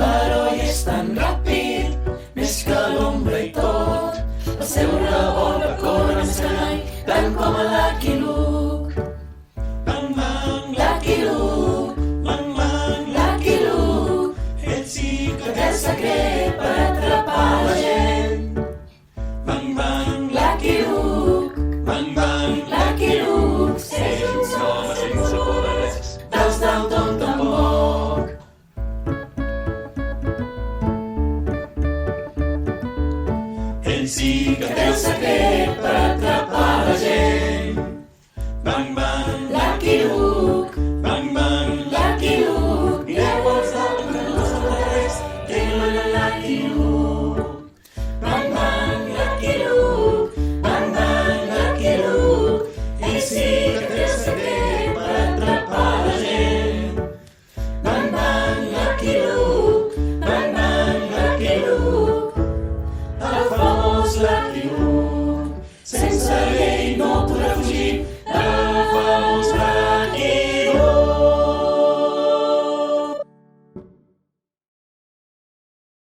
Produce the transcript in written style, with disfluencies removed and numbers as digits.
però ell és tan ràpid, més que l'ombra i tot. El seu revolt recorre més que mai, tant com a Lucky Luke. Bang, bang, Lucky Luke, bang, bang, Lucky Luke, ell sí que té el secret per atrapar la gent. Bang, bang, Lucky Luke, bang, bang, Lucky Luke, ell és un home sense poders. dels Dalton tampoc. Ell sí que Té el secret per atrapar